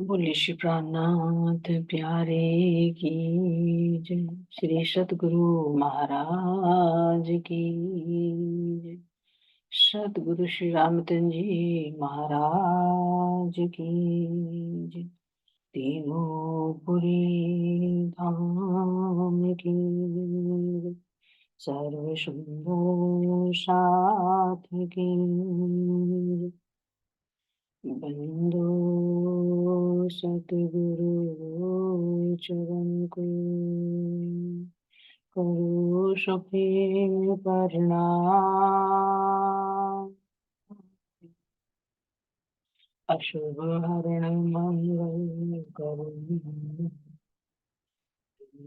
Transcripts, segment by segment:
बोले श्री प्राणनाथ प्यारे की जय। श्री सतगुरु महाराज की जय। सतगुरु श्री रामचंद्र जी महाराज की जय। तीनों पुरी धाम की जय। सर्व सुंदर साथ की जय। बंदो सतगुरु चरण को करो सफे प्रणाम। अशुभ हरण मंगल करो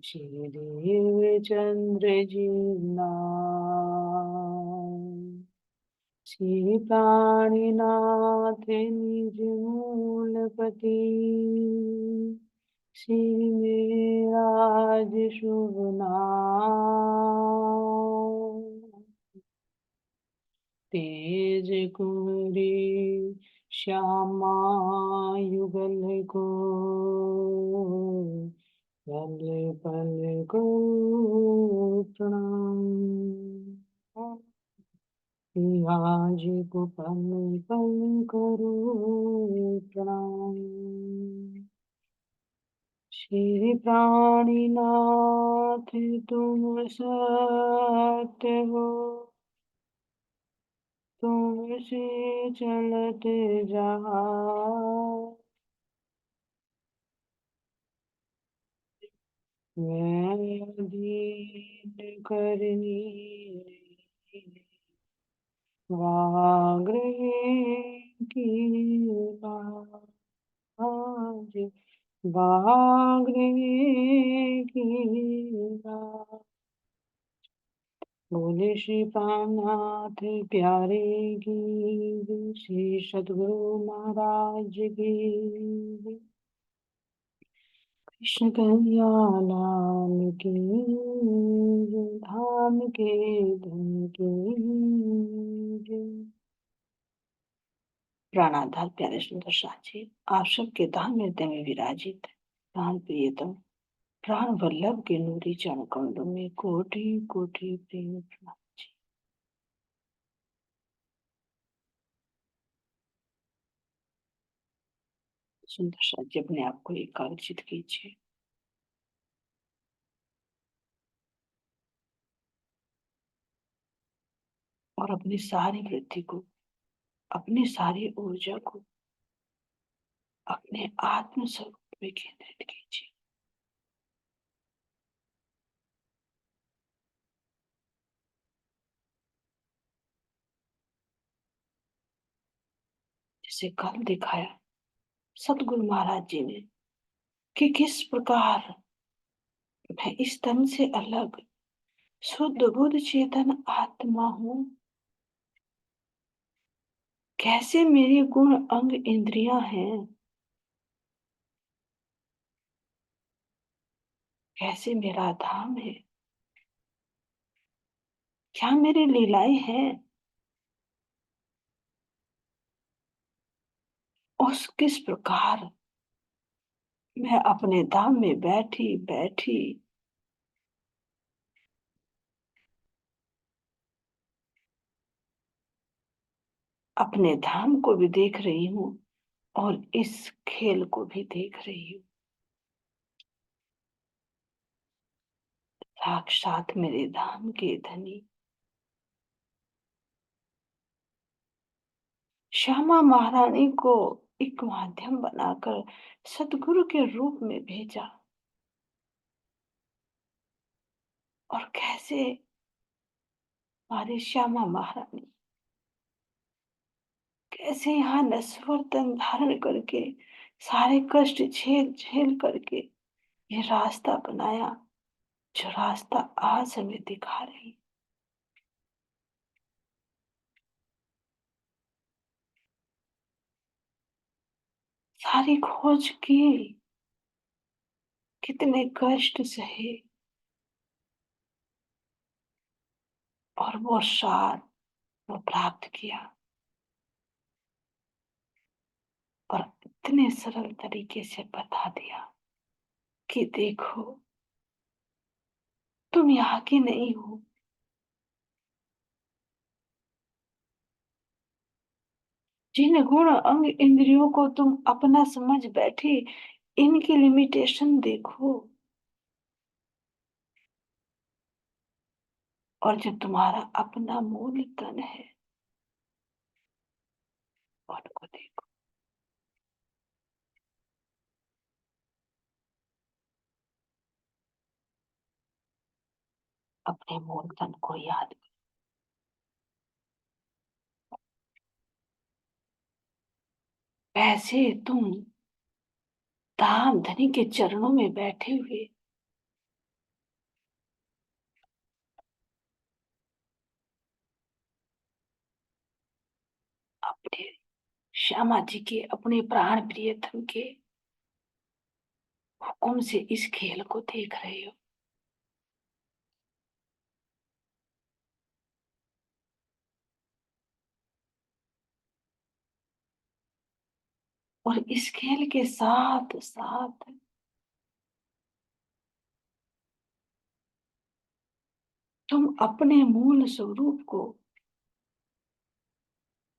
श्री देव चंद्र जी नाम। श्री प्राणीनाथ निज मूलपति श्री मेराज शुभ नाम। तेज कुरी श्यामा युगल को पल पल को प्रणाम। आज को पल पल करो प्रणाम। श्री प्राणीनाथ तुम सत्य हो, तुमसे चलत जहाँ। मैं दीन करनी वाग्रह की बाज वाग्रह की बाज। बोले श्री प्राणनाथ प्यारे की श्री सतगुरु महाराज की। कृष्ण कन्हैया लाल की धाम के धन की जय। प्राणाधार प्यारे सुंदर साची, आप सबके दान हृदय में विराजित प्राण प्रियतम प्राण वल्लभ के नूरी चरण कमलों में कोटि कोटि प्रेम प्रणाम जी। सुंदर साची, अपने आप को एकाग्रचित कीजिए और अपनी सारी वृद्धि को, अपनी सारी ऊर्जा को अपने आत्म स्वरूप में केंद्रित कीजिए। जिसे कल दिखाया सतगुरु महाराज जी ने कि किस प्रकार मैं इस तन से अलग शुद्ध बुद्ध चेतन आत्मा हूँ, कैसे मेरे गुण अंग इंद्रियां हैं, कैसे मेरा धाम है, क्या मेरी लीलाएं हैं। उस किस प्रकार मैं अपने धाम में बैठी बैठी अपने धाम को भी देख रही हूँ और इस खेल को भी देख रही हूँ। साक्षात मेरे धाम के धनी श्यामा महारानी को एक माध्यम बनाकर सतगुरु के रूप में भेजा। और कैसे हमारी श्यामा महारानी कैसे यहाँ नश्वर तन धारण करके सारे कष्ट झेल झेल करके ये रास्ता बनाया, जो रास्ता आज हमें दिखा रही। सारी खोज की, कितने कष्ट सहे और वो सार वो प्राप्त किया। और इतने सरल तरीके से बता दिया कि देखो, तुम यहाँ की नहीं हो। जिन गुण अंग इंद्रियों को तुम अपना समझ बैठे, इनकी लिमिटेशन देखो। और जो तुम्हारा अपना मूल तन है, उनको देखो। अपने मूल तन को याद करो। ऐसे तुम दाम धनी के चरणों में बैठे हुए अपने श्यामा जी के, अपने प्राण प्रियतम के हुक्म से इस खेल को देख रहे हो। और इस खेल के साथ साथ तुम अपने मूल स्वरूप को,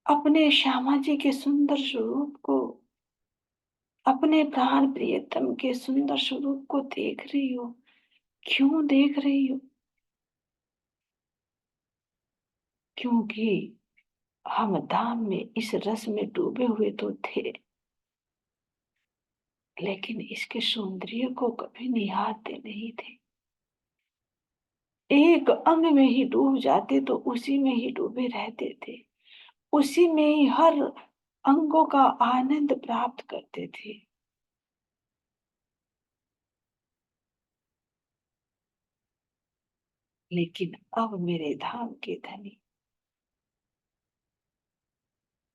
अपने श्यामा जी के सुंदर स्वरूप को, अपने प्राण प्रियतम के सुंदर स्वरूप को देख रही हो। क्यों देख रही हो? क्योंकि हम धाम में इस रस में डूबे हुए तो थे, लेकिन इसके सौंदर्य को कभी निहारते नहीं थे। एक अंग में ही डूब जाते तो उसी में ही डूबे रहते थे, उसी में ही हर अंगों का आनंद प्राप्त करते थे। लेकिन अब मेरे धाम के धनी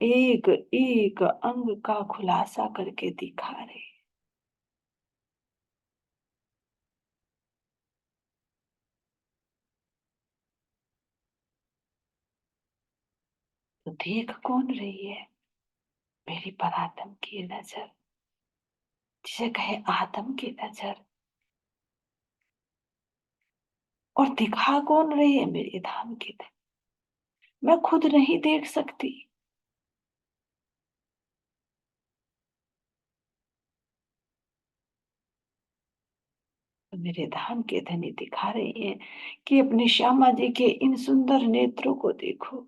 एक एक अंग का खुलासा करके दिखा रहे। तो देख कौन रही है? मेरी परात्म की नजर, जिसे कहे आत्म की नजर। और दिखा कौन रही है? मेरे धाम की धनी। मैं खुद नहीं देख सकती, तो मेरे धाम के धनी दिखा रही हैं कि अपने श्यामा जी के इन सुंदर नेत्रों को देखो।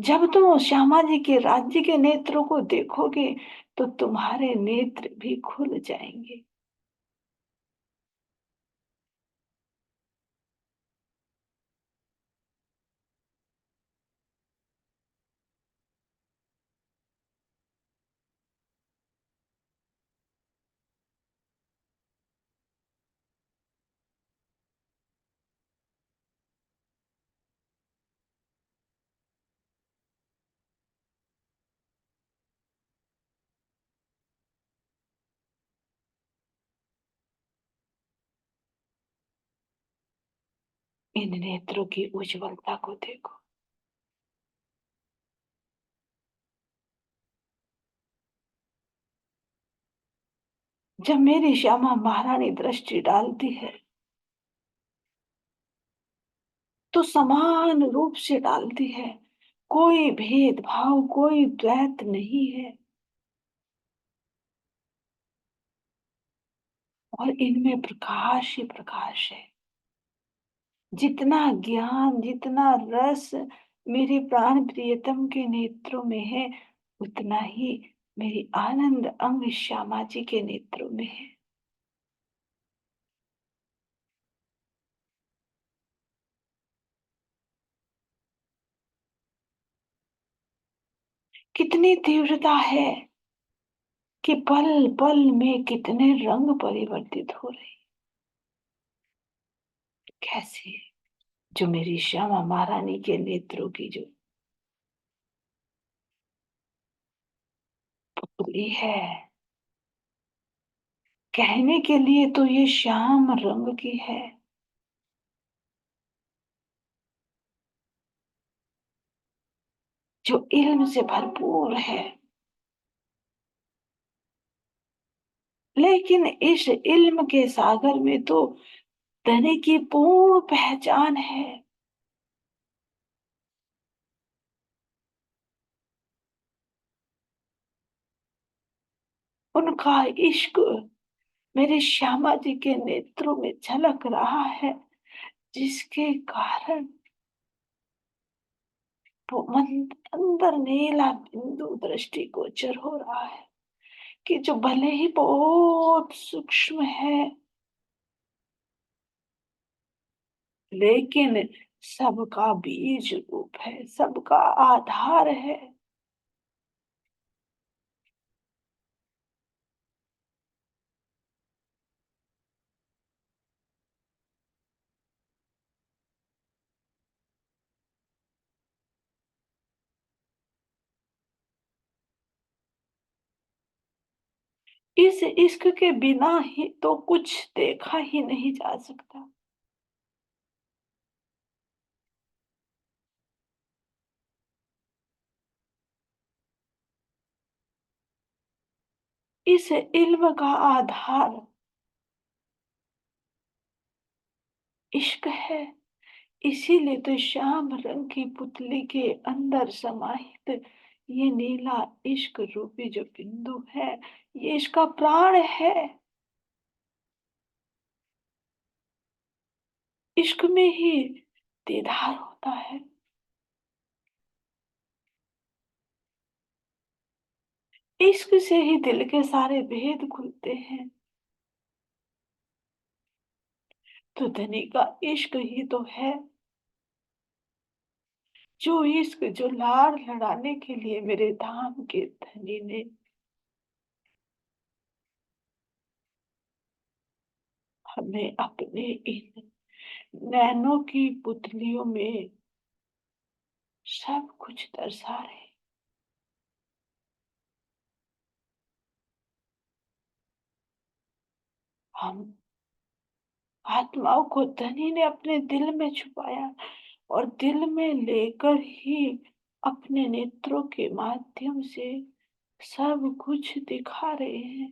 जब तुम श्यामा जी के राज्य के नेत्रों को देखोगे तो तुम्हारे नेत्र भी खुल जाएंगे। इन नेत्रों की उज्जवलता को देखो। जब मेरी श्यामा महारानी दृष्टि डालती है तो समान रूप से डालती है, कोई भेदभाव, कोई द्वैत नहीं है। और इनमें प्रकाश ही प्रकाश है। जितना ज्ञान, जितना रस मेरे प्राण प्रियतम के नेत्रों में है, उतना ही मेरी आनंद अंग श्यामा जी के नेत्रों में है। कितनी तीव्रता है कि पल पल में कितने रंग परिवर्तित हो रहे। कैसे? जो मेरी श्यामा महारानी के नेत्रों की जो पुतली है, कहने के लिए तो ये श्याम रंग की है, जो इल्म से भरपूर है। लेकिन इस इल्म के सागर में तो धनी की पूर्ण पहचान है। उनका इश्क मेरे श्यामा जी के नेत्रों में झलक रहा है, जिसके कारण वो अंदर नीला बिंदु दृष्टि गोचर हो रहा है, कि जो भले ही बहुत सूक्ष्म है, लेकिन सबका बीज रूप है, सबका आधार है। इस इश्क के बिना ही तो कुछ देखा ही नहीं जा सकता। इस इल्म का आधार इश्क है। इसीलिए तो श्याम रंग की पुतली के अंदर समाहित ये नीला इश्क रूपी जो बिंदु है, ये इसका प्राण है। इश्क में ही दीदार होता है। इश्क से ही दिल के सारे भेद खुलते हैं। तो धनी का इश्क ही तो है, जो इश्क जो लाड़ लड़ाने के लिए मेरे धाम के धनी ने हमें अपने इन नैनों की पुतलियों में सब कुछ दर्शा रहे। हम आत्माओं को धनी ने अपने दिल में छुपाया, और दिल में लेकर ही अपने नेत्रों के माध्यम से सब कुछ दिखा रहे हैं।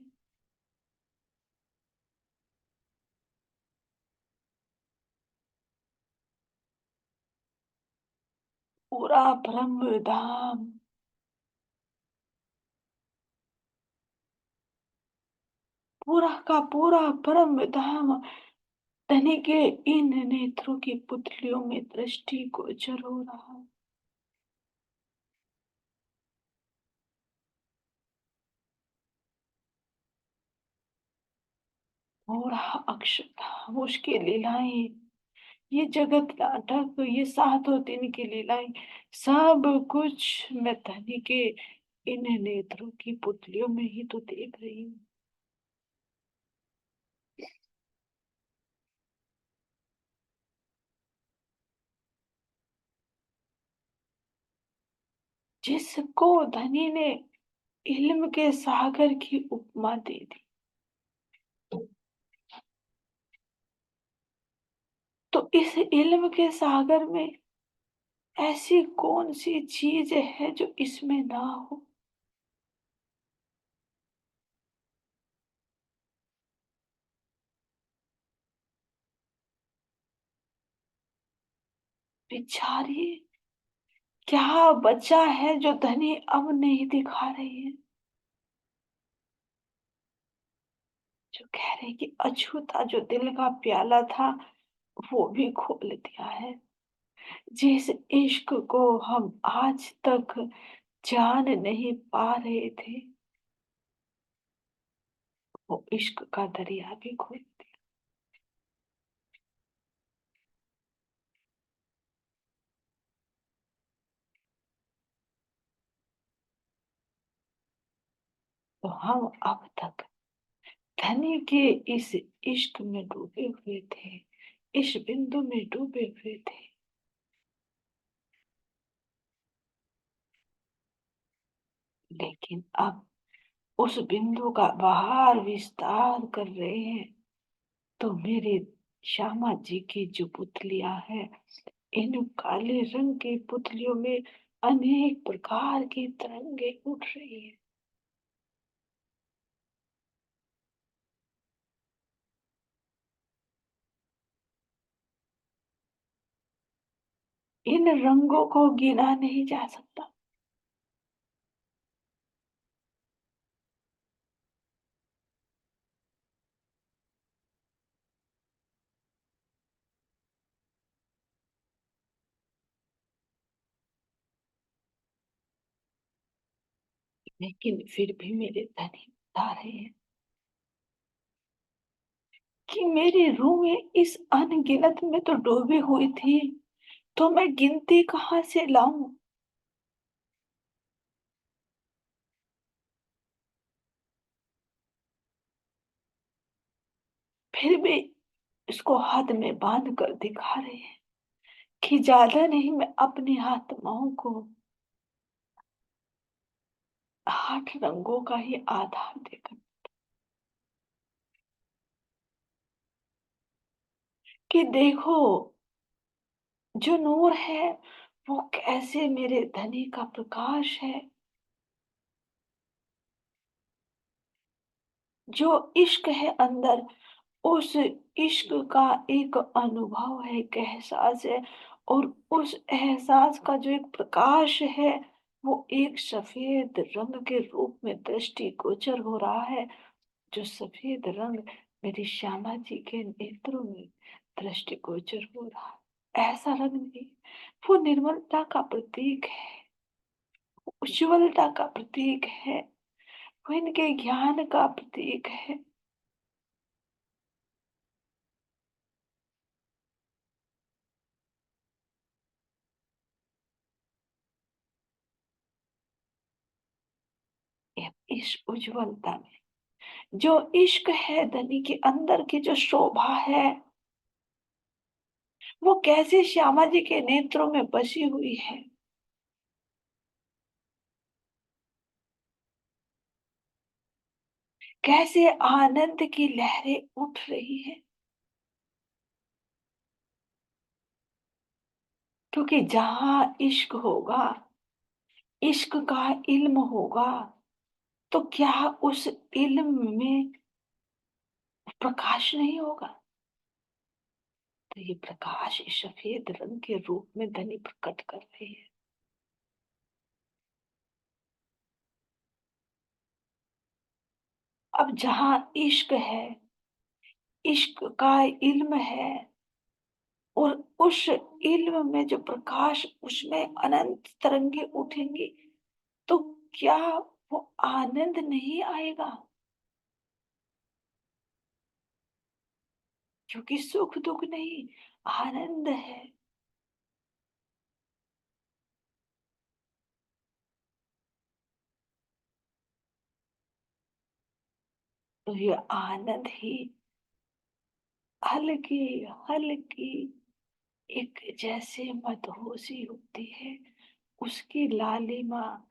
पूरा ब्रह्म धाम, पूरा का पूरा ब्रह्म धाम धनी के इन नेत्रों की पुतलियों में दृष्टि गोचर हो रहा। पूरा अक्षरधाम उसकी लीलाएं, ये जगत नाटक, ये 7 दिन की लीलाएं, सब कुछ मैं धनी के इन नेत्रों की पुतलियों में ही तो देख रही हूँ। जिसको धनी ने इल्म के सागर की उपमा दे दी, तो इस इल्म के सागर में ऐसी कौन सी चीज है जो इसमें ना हो। बिचारी, क्या बचा है जो धनी अब नहीं दिखा रही है। जो कह रहे कि अछूता जो दिल का प्याला था, वो भी खोल दिया है। जिस इश्क को हम आज तक जान नहीं पा रहे थे, वो इश्क का दरिया भी खोल दिया। तो हम अब तक धनी के इस इश्क में डूबे हुए थे, इस बिंदु में डूबे हुए थे। लेकिन अब उस बिंदु का बाहर विस्तार कर रहे हैं, तो मेरे श्यामा जी की जो पुतलियां हैं, इन काले रंग की पुतलियों में अनेक प्रकार की तरंगे उठ रही है। इन रंगों को गिना नहीं जा सकता। लेकिन फिर भी मेरे धनी बता रहे हैं कि मेरी रूहें इस अनगिनत में तो डूबी हुई थी, तो मैं गिनती कहाँ से लाऊं। फिर भी इसको हाथ में बांध कर दिखा रहे हैं कि ज्यादा नहीं, मैं अपनी आत्माओं को 8 रंगों का ही आधार देकर कि देखो, जो नूर है वो कैसे मेरे धनी का प्रकाश है। जो इश्क है अंदर, उस इश्क का एक अनुभव है, एक एहसास है। और उस एहसास का जो एक प्रकाश है, वो एक सफेद रंग के रूप में दृष्टिगोचर हो रहा है। जो सफेद रंग मेरी श्यामा जी के नेत्रों में दृष्टिगोचर हो रहा है। ऐसा रंग नहीं, वो निर्मलता का प्रतीक है, उज्ज्वलता का प्रतीक है, वो इनके ज्ञान का प्रतीक है। इस उज्ज्वलता में जो इश्क है, धनी के अंदर की जो शोभा है, वो कैसे श्यामा जी के नेत्रों में बसी हुई है। कैसे आनंद की लहरें उठ रही है। क्योंकि जहां इश्क होगा, इश्क का इल्म होगा, तो क्या उस इल्म में प्रकाश नहीं होगा। तो ये प्रकाश इस सफेद रंग के रूप में धनी प्रकट कर रहे हैं। अब जहां इश्क है, इश्क का इल्म है, और उस इल्म में जो प्रकाश, उसमें अनंत तरंगे उठेंगी, तो क्या वो आनंद नहीं आएगा। क्योंकि सुख दुख नहीं, आनंद है। तो ये आनंद ही हल्की हल्की एक जैसे मदहोशी होती है, उसकी लालिमा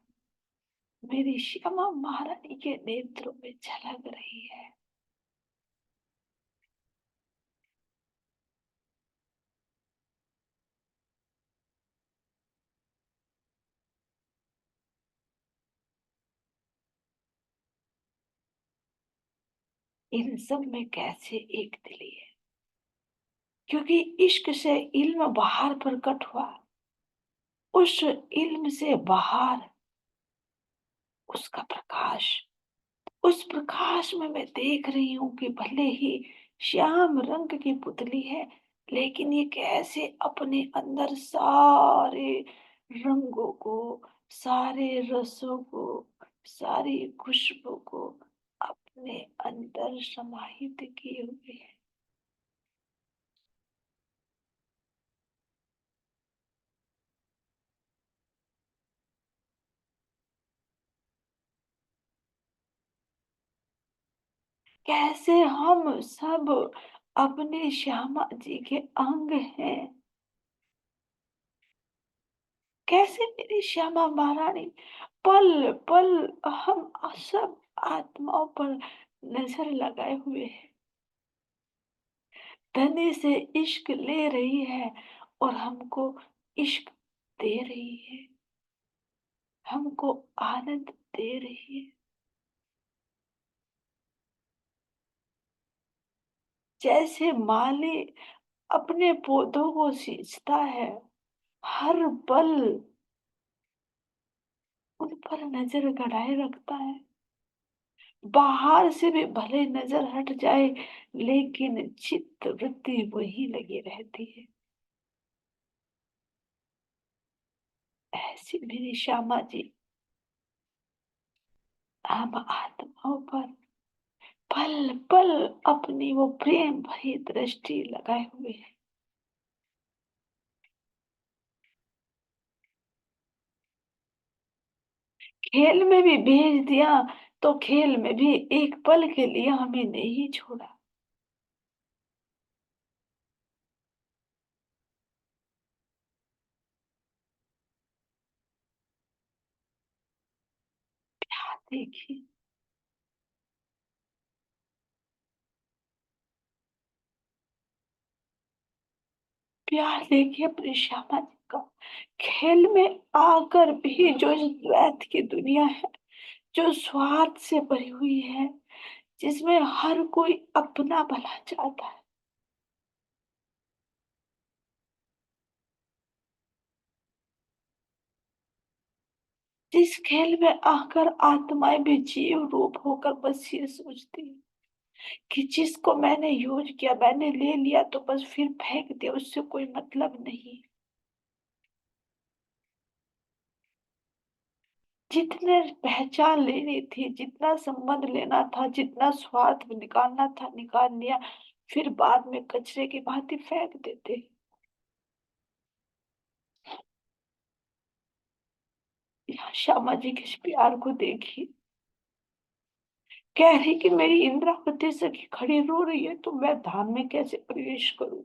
मेरी श्यामा महारानी के नेत्रों में झलक रही है। इन सब में कैसे एक दिली है। क्योंकि इश्क से इल्म बाहर प्रकट हुआ, उस इल्म से बाहर उसका प्रकाश, उस प्रकाश में मैं देख रही हूं कि भले ही श्याम रंग की पुतली है, लेकिन ये कैसे अपने अंदर सारे रंगों को, सारे रसों को, सारी खुशबू को अपने अंदर समाहित किए हुए है। कैसे हम सब अपने श्यामा जी के अंग हैं। कैसे मेरी श्यामा महारानी पल पल हम सब आत्माओं पर नजर लगाए हुए हैं, धनी से इश्क ले रही है, और हमको इश्क दे रही है, हमको आनंद दे रही है। जैसे माली अपने पौधों को सींचता है, हर पल उन पर नजर गड़ाए रखता है। बाहर से भी भले नजर हट जाए, लेकिन चित्त वृत्ति वही लगी रहती है। ऐसी मेरी श्यामा जी हम आत्माओं पर पल पल अपनी वो प्रेम भरी दृष्टि लगाए हुए हैं। खेल में भी भेज दिया, तो खेल में भी एक पल के लिए हमें नहीं छोड़ा। देखिए, प्यार देखिए अपनी श्यामा जी का। खेल में आकर भी जो इस द्वैत की दुनिया है, जो स्वार्थ से भरी हुई है, जिसमें हर कोई अपना भला चाहता है, जिस खेल में आकर आत्माएं भी जीव रूप होकर बस ये सोचती है कि जिसको मैंने यूज किया, मैंने ले लिया तो बस फिर फेंक दिया, उससे कोई मतलब नहीं। जितने पहचान लेनी थी, जितना संबंध लेना था, जितना स्वार्थ निकालना था निकाल लिया, फिर बाद में कचरे की भांति फेंक देते। यहाँ श्यामा जी के इस प्यार को देखिए। कह रही कि मेरी इंद्रावती सखी खड़ी रो रही है, तो मैं धाम में कैसे प्रवेश करूं।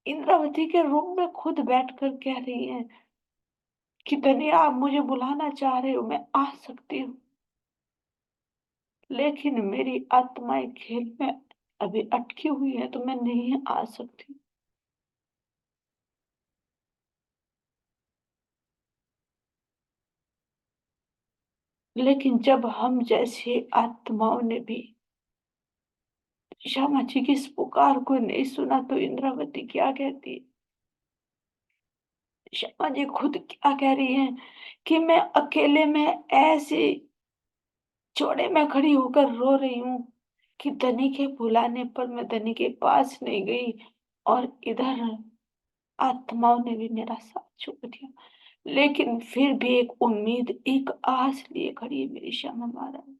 इंद्रावती के रूम में खुद बैठकर कह रही है कि धनिया, आप मुझे बुलाना चाह रहे हो, मैं आ सकती हूँ, लेकिन मेरी आत्माएं खेल में अभी अटकी हुई है, तो मैं नहीं आ सकती। लेकिन जब हम जैसी आत्माओं ने भी श्यामा जी की इस पुकार को नहीं सुना, तो इंद्रावती क्या कहती है? श्यामा जी खुद क्या कह रही हैं कि मैं अकेले में ऐसे चौड़े में खड़ी होकर रो रही हूँ कि धनी के बुलाने पर मैं धनी के पास नहीं गई, और इधर आत्माओं ने भी मेरा साथ छोड़ दिया। लेकिन फिर भी एक उम्मीद, एक आस लिए खड़ी है मेरी श्यामा महाराज।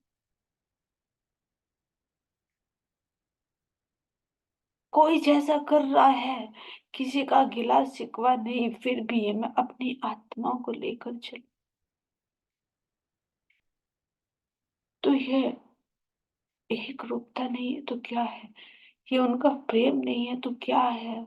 कोई जैसा कर रहा है, किसी का गिला शिकवा नहीं, फिर भी ये मैं अपनी आत्माओं को लेकर चल। तो ये एक रूपता नहीं है तो क्या है? ये उनका प्रेम नहीं है तो क्या है?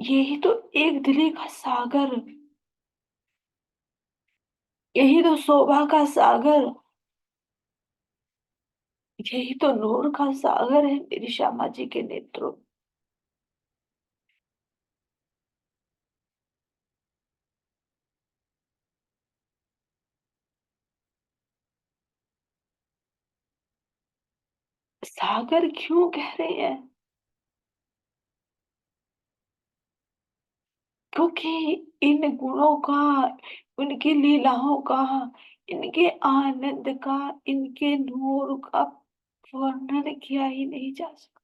यही तो एक दिली का सागर, यही तो शोभा का सागर, यही तो नूर का सागर है मेरी श्यामा जी के नेत्रों में। सागर क्यों कह रहे हैं? क्योंकि इन गुणों का, उनकी लीलाओं का, इनके आनंद का, इनके नूर का वर्णन किया ही नहीं जा सकता।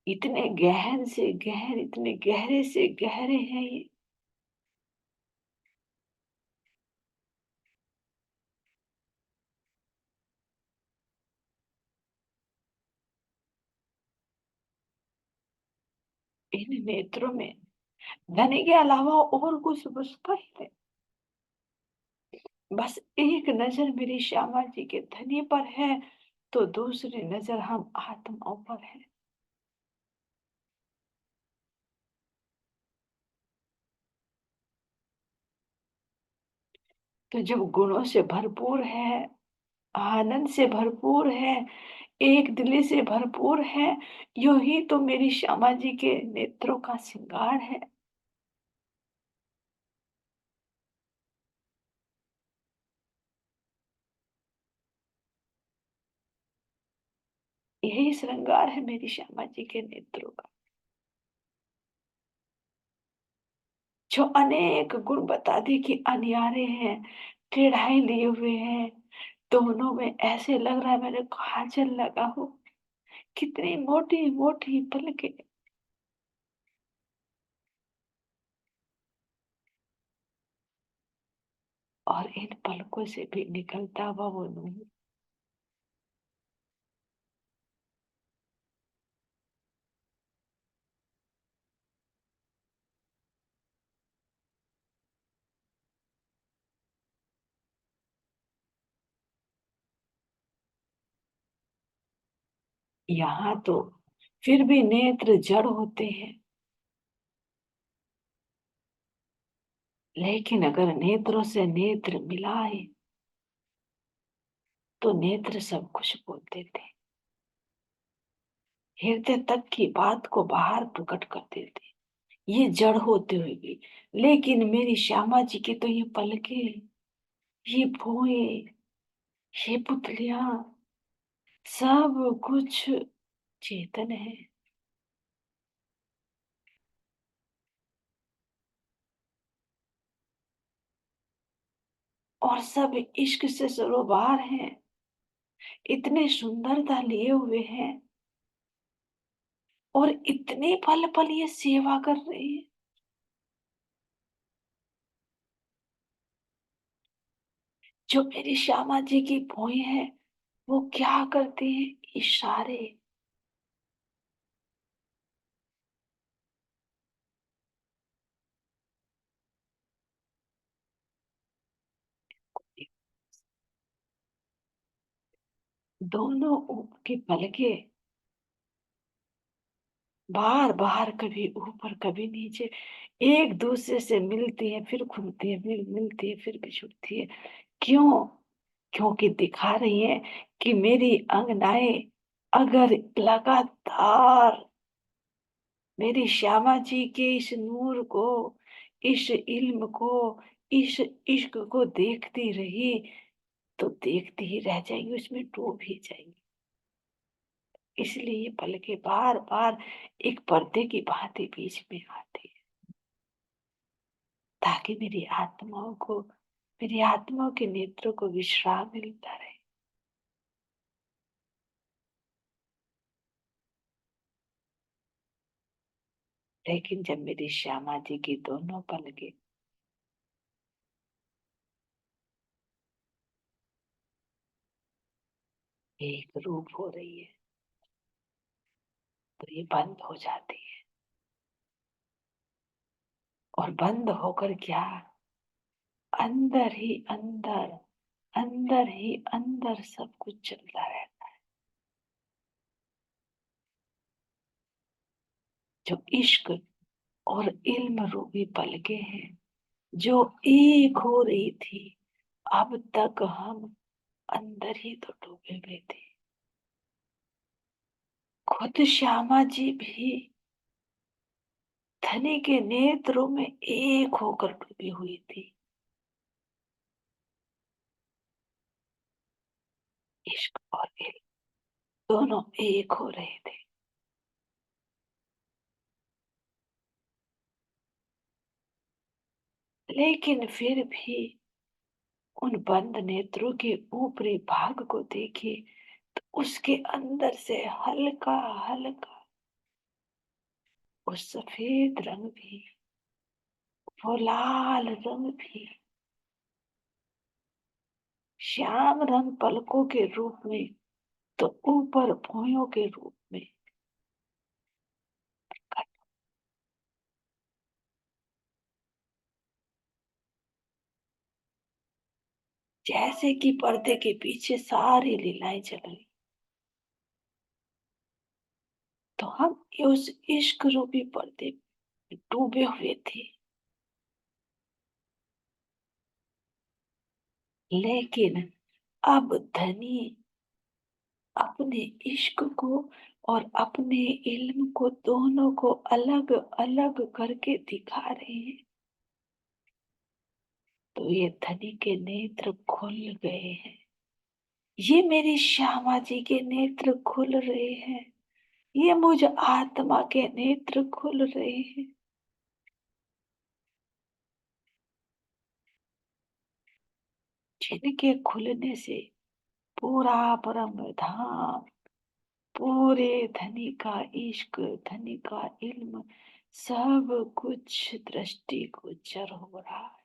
इतने गहन से गहन, इतने गहरे से गहरे हैं ये। इन नेत्रों में धन के अलावा और कुछ बसता ही नहीं। बस एक नजर मेरी श्यामा जी के धनी पर है, तो दूसरी नजर हम आत्माओं पर है। तो जब गुणों से भरपूर है, आनंद से भरपूर है, एक दिली से भरपूर है। यूं ही तो मेरी श्यामा जी के नेत्रों का श्रृंगार है। यही श्रृंगार है मेरी श्यामा जी के नेत्रों का, जो अनेक गुण बता दे कि अनियारे हैं, टेढ़ाई लिए हुए हैं। दोनों में ऐसे लग रहा है मेरे काजल लगा हो। कितनी मोटी मोटी पलके, और इन पलकों से भी निकलता हुआ वो नूर। यहाँ तो फिर भी नेत्र जड़ होते हैं, लेकिन अगर नेत्रों से नेत्र मिलाए तो नेत्र सब कुछ बोल देते, हृदय तक की बात को बाहर प्रकट कर देते। ये जड़ होते हुए भी, लेकिन मेरी श्यामा जी की तो ये पलके, ये भौएं, ये पुतलियां, सब कुछ चेतन है। और सब इश्क से सरोबार हैं, इतने सुंदरता लिए हुए हैं, और इतने पल पल ये सेवा कर रहे हैं। जो मेरी श्यामा जी की भौएं है, वो क्या करती है? इशारे। दोनों की पलके बार बार कभी ऊपर कभी नीचे एक दूसरे से मिलती है, फिर खुलती है, फिर मिलती है, फिर बिछुड़ती है। क्यों? क्योंकि दिखा रही है कि मेरी अंगनाएं अगर लगातार मेरी श्यामा जी के इस नूर को, इस इल्म को, इस इश्क को देखती रही तो देखती ही रह जाएंगी, उसमें डूब ही जाएंगी। इसलिए ये पलके बार बार एक पर्दे की भांति बीच में आती है, ताकि मेरी आत्माओं के नेत्रों को विश्राम मिलता रहे। लेकिन जब मेरी श्यामा जी की दोनों पलके एक रूप हो रही है, तो ये बंद हो जाती है। और बंद होकर क्या, अंदर ही अंदर, अंदर ही अंदर सब कुछ चलता रहता है। जो इश्क और इल्म रूपी पलके हैं, जो एक हो रही थी, अब तक हम अंदर ही तो डूबे हुए थे। खुद श्यामा जी भी धनी के नेत्रों में एक होकर डूबी हुई थी। इश्क और इल्म दोनों एक हो रहे थे। लेकिन फिर भी उन बंद नेत्रों के ऊपरी भाग को देखे तो उसके अंदर से हल्का हल्का वो सफेद रंग भी, वो लाल रंग भी, श्याम रंग पलकों के रूप में, तो ऊपर भौयों के रूप में। जैसे कि पर्दे के पीछे सारी लीलाएं चल रही, तो हम उस इश्क रूपी पर्दे में डूबे हुए थे। लेकिन अब धनी अपने इश्क को और अपने इल्म को, दोनों को अलग अलग करके दिखा रहे हैं। तो ये धनी के नेत्र खुल गए हैं, ये मेरी श्यामा जी के नेत्र खुल रहे हैं, ये मुझ आत्मा के नेत्र खुल रहे हैं। जिनके खुलने से पूरा परम धाम, पूरे धनी का इश्क, धनी का इल्म, सब कुछ दृष्टि गोचर हो रहा है।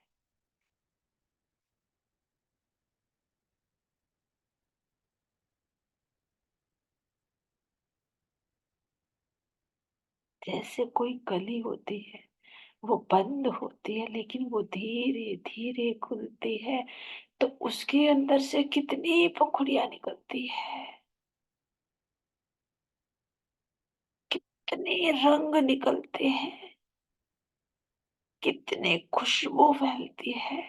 जैसे कोई कली होती है, वो बंद होती है लेकिन वो धीरे धीरे खुलती है, तो उसके अंदर से कितनी पंखुड़ियां निकलती है, कितने रंग निकलते हैं, कितने खुशबू फैलती है।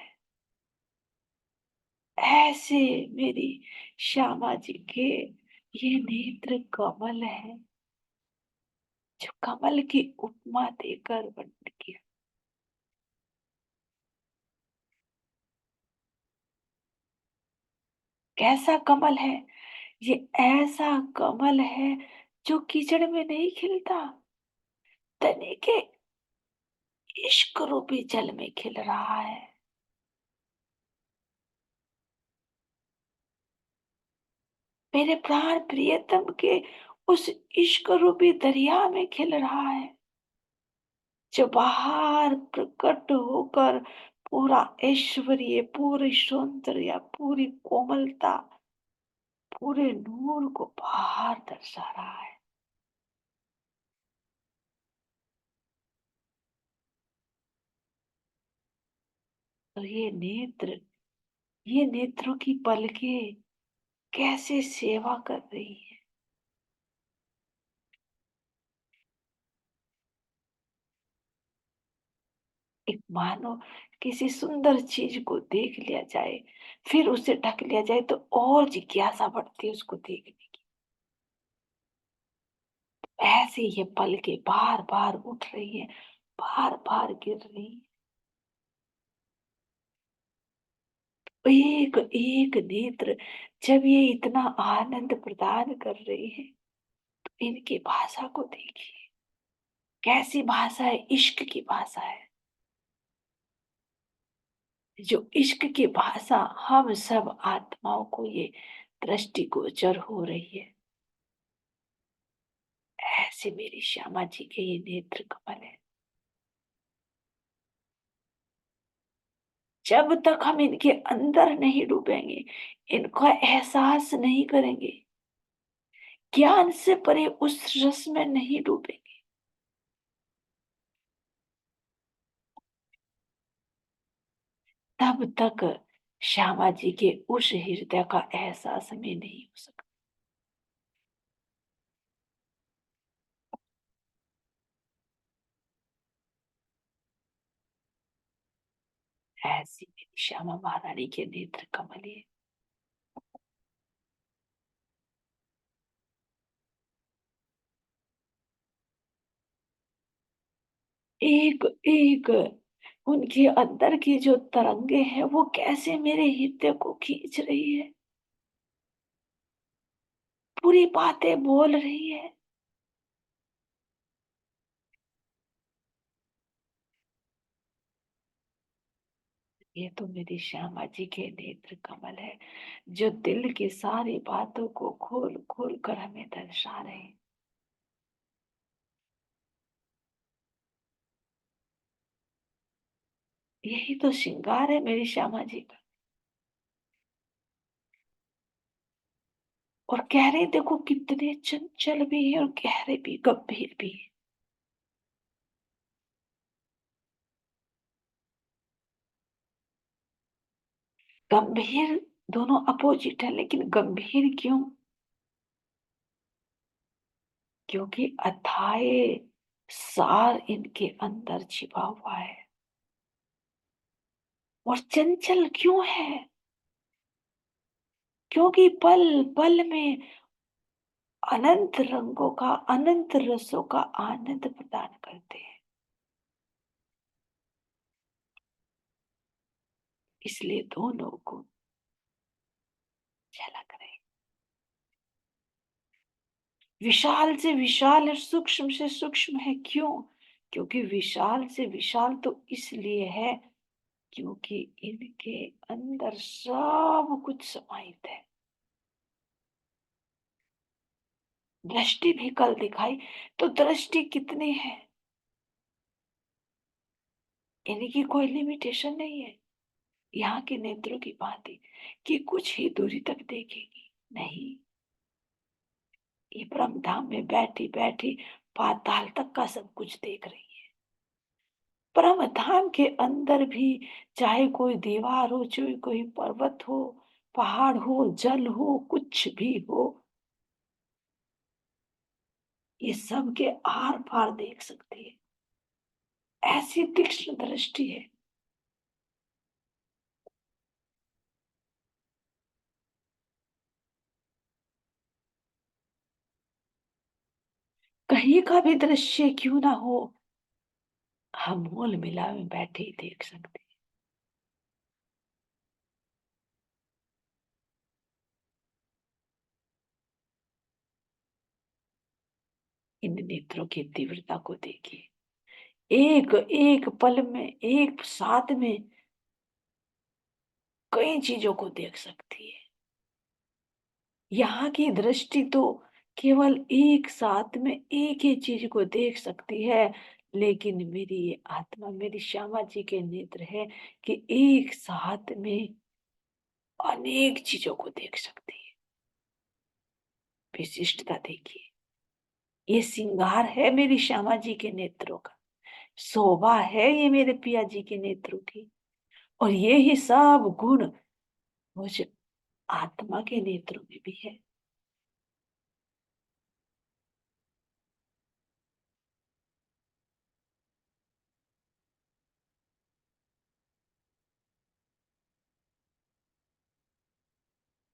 ऐसे मेरी श्यामा जी के ये नेत्र कमल है, जो कमल की उपमा देकर वर्णन किया। कैसा कमल है ये? ऐसा कमल है जो कीचड़ में नहीं खिलता, तने के इश्क रूपी जल में खिल रहा है। मेरे प्राण प्रियतम के उस इश्क रूपी दरिया में खिल रहा है, जो बाहर प्रकट होकर पूरा ऐश्वर्य, पूरी सौंदर्य, पूरी कोमलता, पूरे नूर को बाहर दर्शा रहा है। तो ये नेत्रों की पलकें कैसे सेवा कर रही है। एक मानो किसी सुंदर चीज को देख लिया जाए, फिर उसे ढक लिया जाए, तो और जिज्ञासा बढ़ती है उसको देखने की। ऐसे ये पलकें बार बार उठ रही है, बार बार गिर रही है। एक एक नेत्र जब ये इतना आनंद प्रदान कर रही है, तो इनकी भाषा को देखिए, कैसी भाषा है, इश्क की भाषा है। जो इश्क की भाषा हम सब आत्माओं को ये दृष्टिगोचर हो रही है। ऐसे मेरी श्यामा जी के ये नेत्र कमल है। जब तक हम इनके अंदर नहीं डूबेंगे, इनका एहसास नहीं करेंगे, ज्ञान से परे उस रस में नहीं डूबेंगे, तब तक श्यामा जी के उस हृदय का एहसास हमें नहीं हो सकता। ऐसी मेरी श्यामा महारानी के नेत्र कमल है। एक एक उनके अंदर की जो तरंगे हैं, वो कैसे मेरे हृदय को खींच रही है, पूरी बातें बोल रही है। ये तो मेरी श्यामा जी के नेत्र कमल है, जो दिल की सारी बातों को खोल खोल कर हमें दर्शा रहे हैं। यही तो श्रृंगार है मेरी श्यामा जी का। और कह रहे देखो कितने चंचल भी है और गहरे भी, गंभीर भी है। गंभीर दोनों अपोजिट है, लेकिन गंभीर क्यों? क्योंकि अथाह सार इनके अंदर छिपा हुआ है। और चंचल क्यों है? क्योंकि पल पल में अनंत रंगों का, अनंत रसों का आनंद प्रदान करते हैं। इसलिए दोनों को झलक रहे, विशाल से विशाल और सूक्ष्म से सूक्ष्म है। क्यों? क्योंकि विशाल से विशाल तो इसलिए है क्योंकि इनके अंदर सब कुछ समाहित है। दृष्टि भी कल दिखाई, तो दृष्टि कितनी है? इनकी कोई लिमिटेशन नहीं है। यहाँ के नेत्रों की भांति कि कुछ ही दूरी तक देखेगी, नहीं, ये ब्रह्म धाम में बैठी बैठी पाताल तक का सब कुछ देख रही है। ब्रह्म धाम के अंदर भी चाहे कोई दीवार हो, चाहे कोई पर्वत हो, पहाड़ हो, जल हो, कुछ भी हो, ये सब के आर पार देख सकती है। ऐसी तीक्ष्ण दृष्टि है। कहीं का भी दृश्य क्यों ना हो, हम मोल मिला में बैठे ही देख सकते हैं। इन नेत्रों की तीव्रता को देखिए, एक एक पल में, एक साथ में कई चीजों को देख सकती है। यहाँ की दृष्टि तो केवल एक साथ में एक ही चीज को देख सकती है, लेकिन मेरी ये आत्मा, मेरी श्यामा जी के नेत्र है कि एक साथ में अनेक चीजों को देख सकती है। विशिष्टता देखिए, ये श्रृंगार है मेरी श्यामा जी के नेत्रों का, शोभा है ये मेरे पिया जी के नेत्रों की, और ये ही सब गुण मुझ आत्मा के नेत्रों में भी है।